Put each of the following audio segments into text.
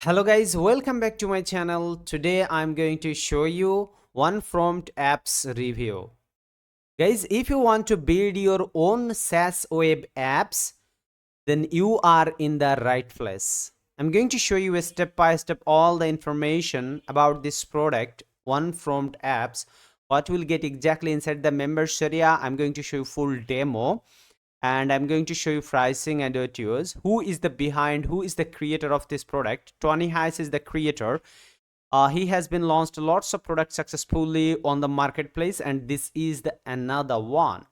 Hello guys, welcome back to my channel. Today I'm going to show you one prompt apps review. Guys, if you want to build your own SaaS web apps, then you are in the right place. I'm going to show you a step by step all the information about this product, one prompt apps, what will get exactly inside the members area. I'm going to show you full demo, and I'm going to show you pricing and what use. Who is the creator of this product? Tony Hayes is the creator. He has been launched lots of products successfully on the marketplace, and this is the another one.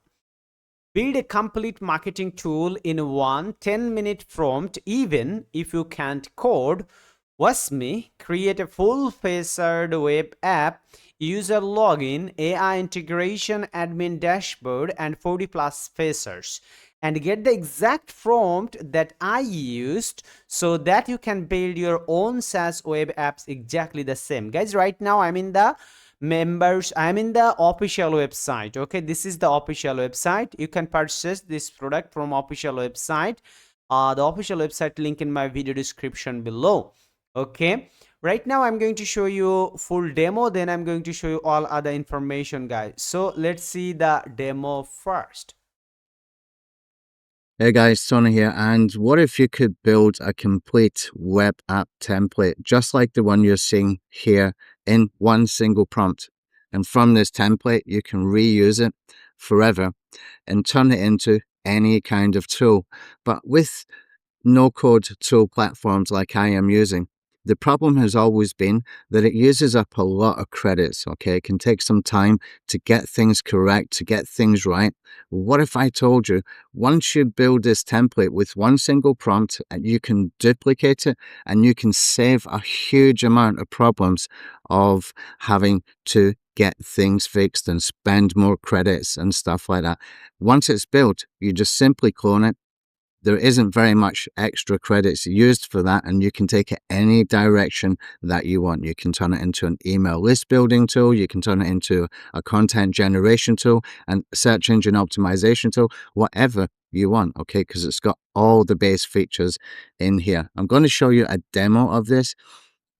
Build a complete marketing tool in one 10-minute prompt. Even if you can't code, watch me create a full-featured web app, user login, AI integration, admin dashboard, and 40 plus features, and get the exact prompt that I used so that you can build your own SaaS web apps exactly the same. Guys, right now I'm in the official website. Okay, this is the official website. You can purchase this product from official website. The official website link in my video description below. Okay, right now I'm going to show you full demo, then I'm going to show you all other information, guys. So let's see the demo first. Hey guys, Tony here, and what if you could build a complete web app template just like the one you're seeing here in one single prompt? And from this template, you can reuse it forever and turn it into any kind of tool. But with no-code tool platforms like I am using, the problem has always been that it uses up a lot of credits, okay? It can take some time to get things correct, to get things right. What if I told you, once you build this template with one single prompt, and you can duplicate it and you can save a huge amount of problems of having to get things fixed and spend more credits and stuff like that. Once it's built, you just simply clone it. There isn't very much extra credits used for that, and you can take it any direction that you want. You can turn it into an email list building tool, you can turn it into a content generation tool and search engine optimization tool, whatever you want, okay, because it's got all the base features in here. I'm going to show you a demo of this,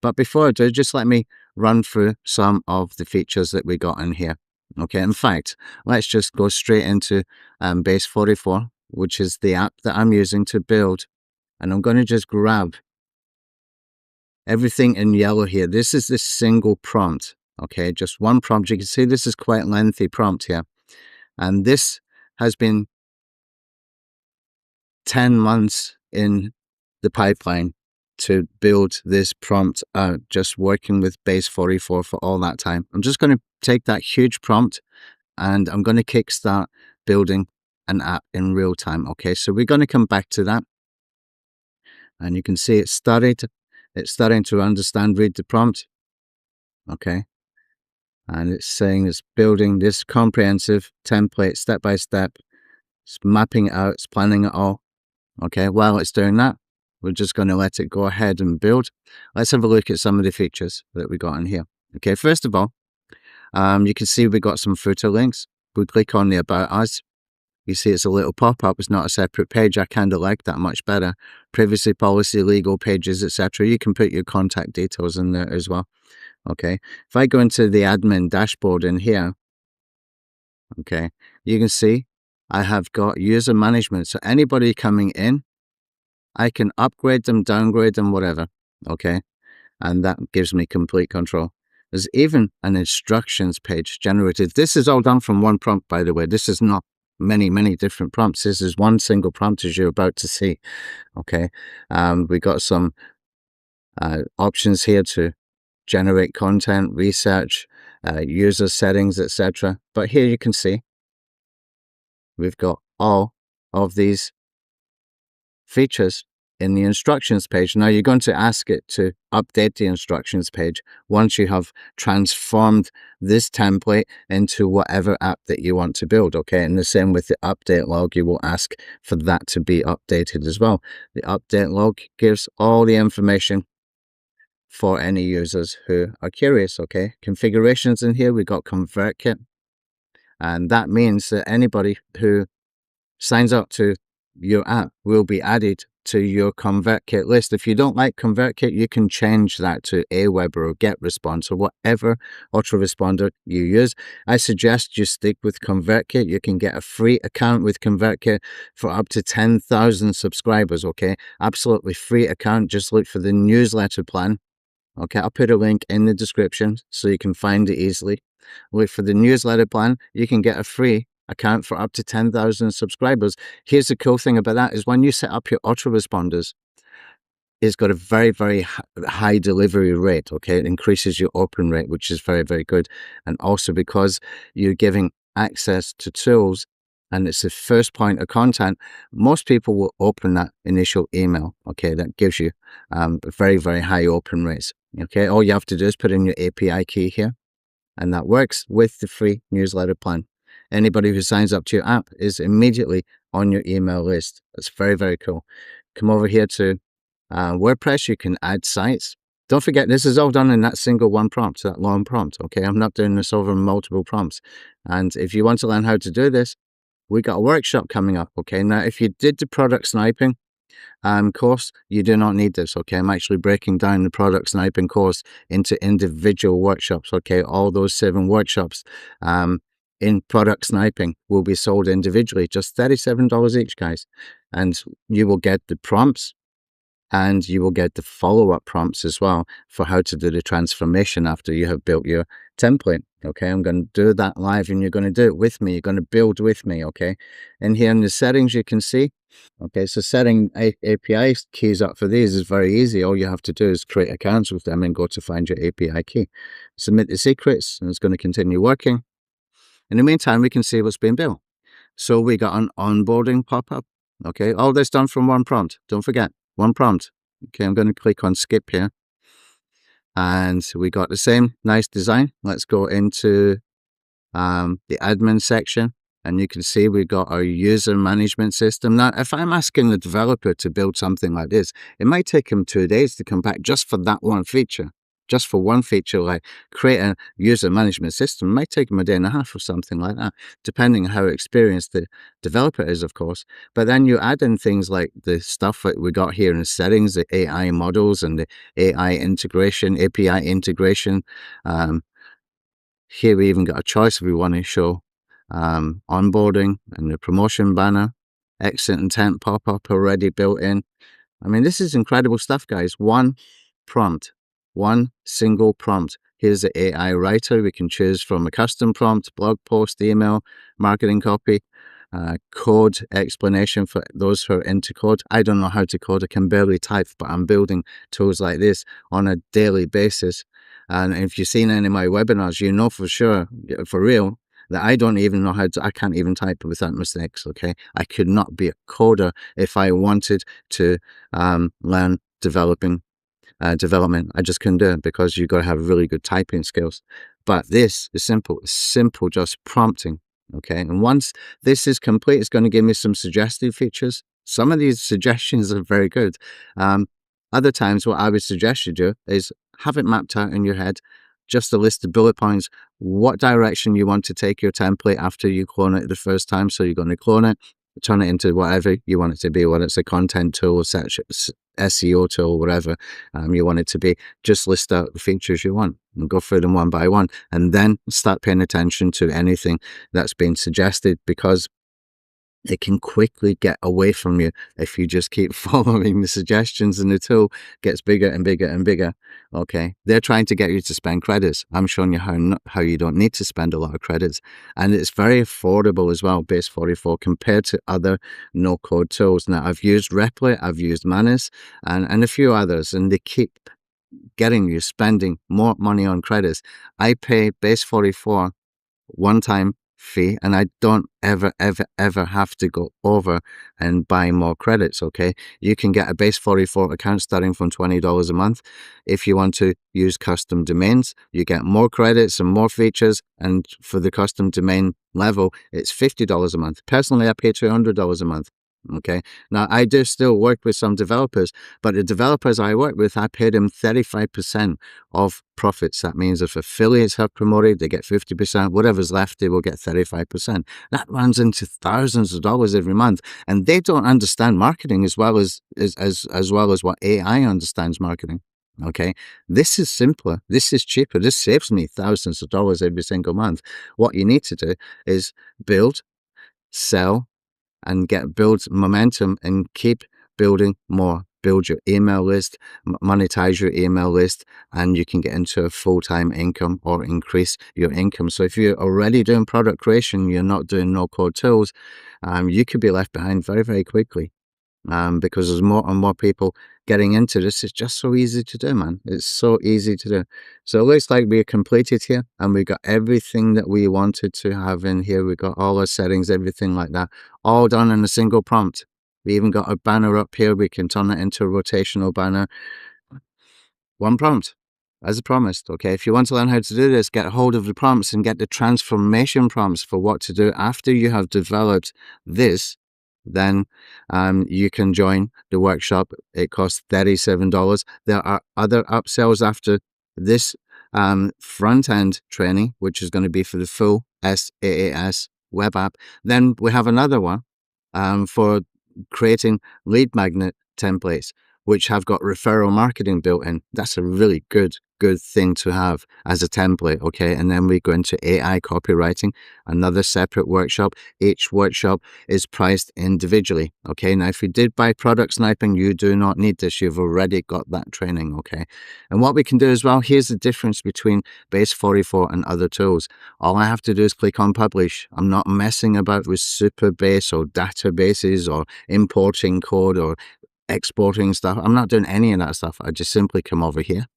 but before I do, just let me run through some of the features that we got in here. Okay, in fact, let's just go straight into base 44, which is the app that I'm using to build. And I'm going to just grab everything in yellow here. This is this single prompt, okay, just one prompt. You can see this is quite lengthy prompt here. And this has been 10 months in the pipeline to build this prompt out, just working with base 44 for all that time. I'm just going to take that huge prompt and I'm going to kickstart building an app in real time. Okay, so we're going to come back to that, and you can see it's starting to understand, read the prompt. Okay, and it's saying it's building this comprehensive template step by step. It's mapping it out, it's planning it all. Okay, while it's doing that, we're just going to let it go ahead and build. Let's have a look at some of the features that we got in here. Okay, first of all, you can see we got some footer links. We click on the About Us. You see it's a little pop-up, it's not a separate page. I kind of like that much better. Privacy policy, legal pages, etc. You can put your contact details in there as well. Okay, if I go into the admin dashboard in here, okay, you can see I have got user management. So anybody coming in, I can upgrade them, downgrade them, whatever. Okay, and that gives me complete control. There's even an instructions page generated. This is all done from one prompt, by the way. This is not many different prompts. This is one single prompt, as you're about to see. Okay, we got some options here to generate content, research, user settings, etc. But here you can see we've got all of these features in the instructions page. Now you're going to ask it to update the instructions page once you have transformed this template into whatever app that you want to build. Okay, and the same with the update log, you will ask for that to be updated as well. The update log gives all the information for any users who are curious. Okay, configurations in here, we got ConvertKit, and that means that anybody who signs up to your app will be added to your ConvertKit list. If you don't like ConvertKit, you can change that to Aweber or GetResponse or whatever autoresponder you use. I suggest you stick with ConvertKit. You can get a free account with ConvertKit for up to 10,000 subscribers, okay? Absolutely free account. Just look for the newsletter plan. Okay, I'll put a link in the description so you can find it easily. Look for the newsletter plan. You can get a free account for up to 10,000 subscribers. Here's the cool thing about that is when you set up your autoresponders, it's got a very, very high delivery rate, okay? It increases your open rate, which is very, very good. And also because you're giving access to tools and it's the first point of contact, most people will open that initial email, okay? That gives you very, very high open rates, okay? All you have to do is put in your API key here, and that works with the free newsletter plan. Anybody who signs up to your app is immediately on your email list. That's very, very cool. Come over here to WordPress. You can add sites. Don't forget, this is all done in that single one prompt, that long prompt, okay? I'm not doing this over multiple prompts. And if you want to learn how to do this, we got a workshop coming up, okay? Now, if you did the product sniping course, you do not need this, okay? I'm actually breaking down the product sniping course into individual workshops, okay? All those 7 workshops in product sniping will be sold individually, just $37 each, guys. And you will get the prompts and you will get the follow-up prompts as well for how to do the transformation after you have built your template, okay? I'm going to do that live and you're going to do it with me. You're going to build with me, okay? And here in the settings, you can see, okay, so setting API keys up for these is very easy. All you have to do is create accounts with them and go to find your API key. Submit the secrets and it's going to continue working. In the meantime, we can see what's been built. So we got an onboarding pop-up, okay? All this done from one prompt. Don't forget, one prompt. Okay, I'm going to click on skip here. And we got the same nice design. Let's go into the admin section. And you can see we've got our user management system. Now, if I'm asking the developer to build something like this, it might take him 2 days to come back just for that one feature. Just for one feature, like create a user management system, it might take them a day and a half or something like that, depending on how experienced the developer is, of course. But then you add in things like the stuff that we got here in the settings, the AI models and the AI integration, API integration. Here we even got a choice if we want to show onboarding and the promotion banner, exit intent pop-up already built in. I mean, this is incredible stuff, guys. One prompt. One single prompt. Here's the AI writer. We can choose from a custom prompt, blog post, email, marketing copy, code explanation for those who are into code. I don't know how to code. I can barely type, but I'm building tools like this on a daily basis. And if you've seen any of my webinars, you know for sure, for real, that I don't even know how to, I can't even type without mistakes, okay? I could not be a coder if I wanted to learn development. I just couldn't do it because you've got to have really good typing skills. But this is simple. It's simple, just prompting, okay? And once this is complete, it's going to give me some suggested features. Some of these suggestions are very good. Other times, what I would suggest you do is have it mapped out in your head, just a list of bullet points, what direction you want to take your template after you clone it the first time. So you're going to clone it, turn it into whatever you want it to be, whether it's a content tool, SEO tool, whatever you want it to be. Just list out the features you want and go through them one by one, and then start paying attention to anything that's been suggested, because it can quickly get away from you if you just keep following the suggestions and the tool gets bigger and bigger and bigger. Okay, they're trying to get you to spend credits. I'm showing you how you don't need to spend a lot of credits, and it's very affordable as well, base 44, compared to other no-code tools. Now, I've used Replit, I've used Manus, and a few others, and they keep getting you spending more money on credits. I pay base 44 one-time fee, and I don't ever have to go over and buy more credits, okay? You can get a base 44 account starting from $20 a month. If you want to use custom domains, you get more credits and more features, and for the custom domain level, it's $50 a month. Personally, I pay $200 a month. Okay. Now, I do still work with some developers, but the developers I work with, I pay them 35% of profits. That means if affiliates have promoted, they get 50%. Whatever's left, they will get 35%. That runs into thousands of dollars every month. And they don't understand marketing as well as what AI understands marketing. Okay. This is simpler. This is cheaper. This saves me thousands of dollars every single month. What you need to do is build, sell, and build momentum and keep building more. Build your email list, monetize your email list, and you can get into a full-time income or increase your income. So if you're already doing product creation, you're not doing no-code tools, you could be left behind very, very quickly. Because there's more and more people getting into this. It's just so easy to do, man. It's so easy to do. So it looks like we're completed here, and we got everything that we wanted to have in here. We got all our settings, everything like that, all done in a single prompt. We even got a banner up here. We can turn it into a rotational banner. One prompt, as I promised. Okay, if you want to learn how to do this, get a hold of the prompts and get the transformation prompts for what to do after you have developed this. Then you can join the workshop. It costs $37. There are other upsells after this front-end training, which is going to be for the full SaaS web app. Then we have another one for creating lead magnet templates, which have got referral marketing built in. That's a really good thing to have as a template, okay? And then we go into AI copywriting, another separate workshop. Each workshop is priced individually, okay? Now, if you did buy product sniping, you do not need this. You've already got that training, okay? And what we can do as well, here's the difference between Base 44 and other tools. All I have to do is click on publish. I'm not messing about with Superbase or databases or importing code or exporting stuff. I'm not doing any of that stuff. I just simply come over here.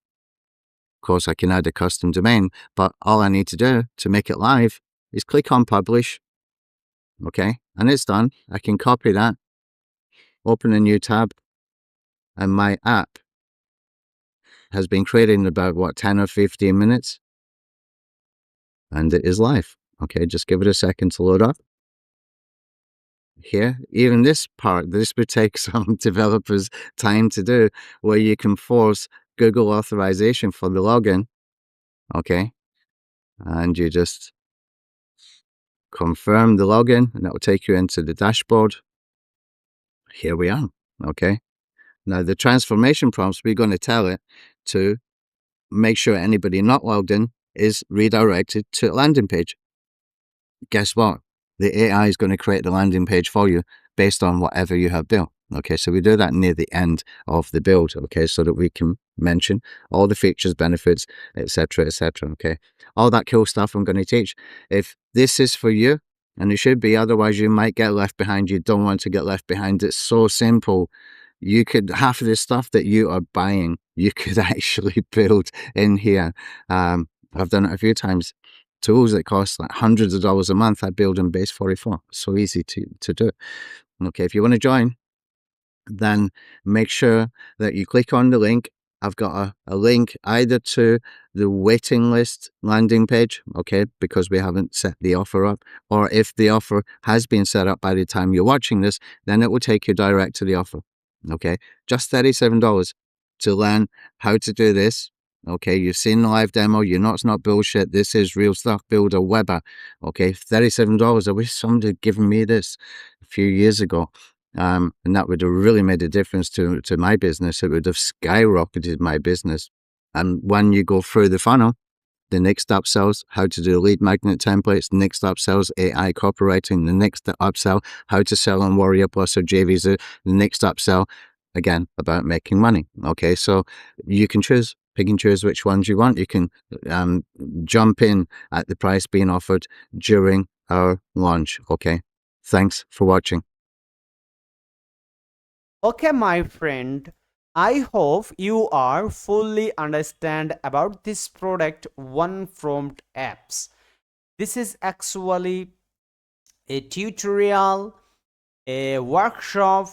Of course, I can add a custom domain, but all I need to do to make it live is click on publish. Okay, and it's done. I can copy that, open a new tab, and my app has been created in about 10 or 15 minutes, and it is live. Okay, just give it a second to load up. Here, even this part, this would take some developers time to do, where you can force Google authorization for the login. Okay, and you just confirm the login, and that will take you into the dashboard. Here we are. Okay, now the transformation prompts, we're going to tell it to make sure anybody not logged in is redirected to a landing page. Guess what? The AI is going to create the landing page for you based on whatever you have built. Okay, so we do that near the end of the build, okay, so that we can mention all the features, benefits, etc., etc., okay? All that cool stuff I'm going to teach. If this is for you, and it should be, otherwise you might get left behind. You don't want to get left behind. It's so simple. You could, half of the stuff that you are buying, you could actually build in here. I've done it a few times. Tools that cost like hundreds of dollars a month, I build in Base 44. So easy to do. Okay, if you want to join, then make sure that you click on the link. I've got a link either to the waiting list landing page, okay, because we haven't set the offer up, or if the offer has been set up by the time you're watching this, then it will take you direct to the offer, okay? Just $37 to learn how to do this. Okay, you've seen the live demo. You know it's not bullshit. This is real stuff. Build a web app. Okay, $37. I wish somebody had given me this a few years ago. And that would have really made a difference to my business. It would have skyrocketed my business. And when you go through the funnel, the next upsells how to do lead magnet templates, next upsells AI copywriting, the next upsell how to sell on Warrior Plus or JVZoo, the next upsell again about making money. Okay, so you can choose, pick and choose which ones you want. You can jump in at the price being offered during our launch. Okay, thanks for watching. Okay, my friend, I hope you are fully understand about this product One Prompt apps. This is actually a tutorial, a workshop,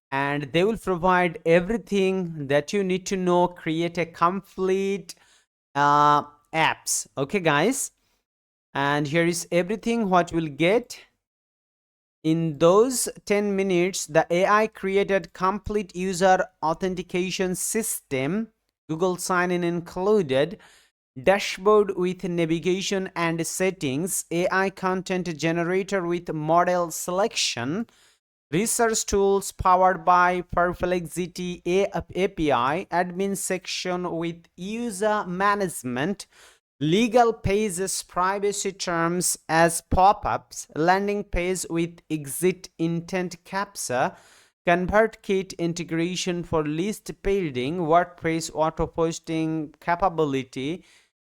and they will provide everything that you need to know, create a complete apps. Okay, guys, and here is everything what we'll get. In those 10 minutes, the AI created complete user authentication system, Google sign-in included, dashboard with navigation and settings, AI content generator with model selection, research tools powered by Perplexity API, admin section with user management, legal pages privacy terms as pop-ups, landing page with exit intent captcha, ConvertKit integration for list building, WordPress auto posting capability,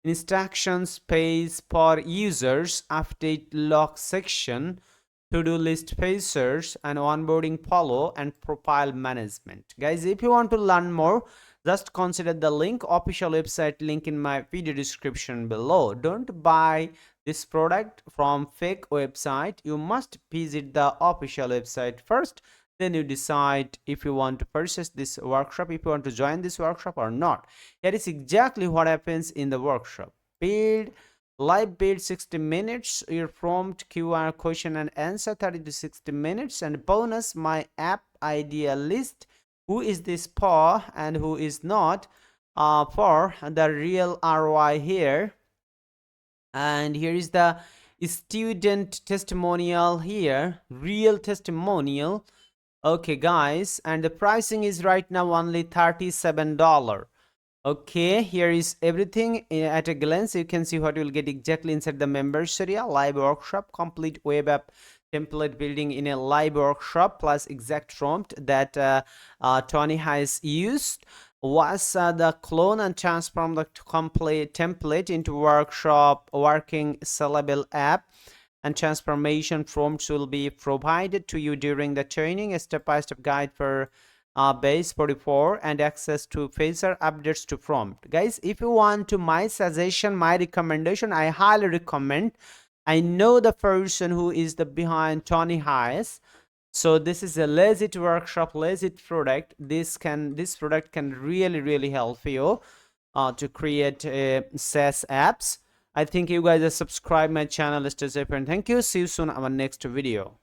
instructions page for users, update log section, to-do list pacers, and onboarding follow and profile management. Guys, if you want to learn more, just consider the link, official website link in my video description below. Don't buy this product from fake website. You must visit the official website first, then you decide if you want to purchase this workshop, if you want to join this workshop or not. That is exactly what happens in the workshop. Live build 60 minutes, your prompt, QR question and answer 30 to 60 minutes, and bonus, my app idea list, who is this for and who is not, for the real ROI here. And here is the student testimonial here, real testimonial. Okay guys, and the pricing is right now only $37. Okay, here is everything at a glance. You can see what you will get exactly inside the members area. Live workshop, complete web app template building in a live workshop, plus exact prompt that Tony has used, was the clone and transform the complete template into workshop working sellable app, and transformation prompts will be provided to you during the training, a step-by-step guide for base 44 and access to phaser updates to prompt. Guys, if you want to my suggestion, my recommendation, I highly recommend. I know the person who is the behind Tony Hayes, so this is a legit workshop, legit product. This product can really help you to create SaaS apps. I think you guys have subscribed my channel. Stay safe and thank you. See you soon on our next video.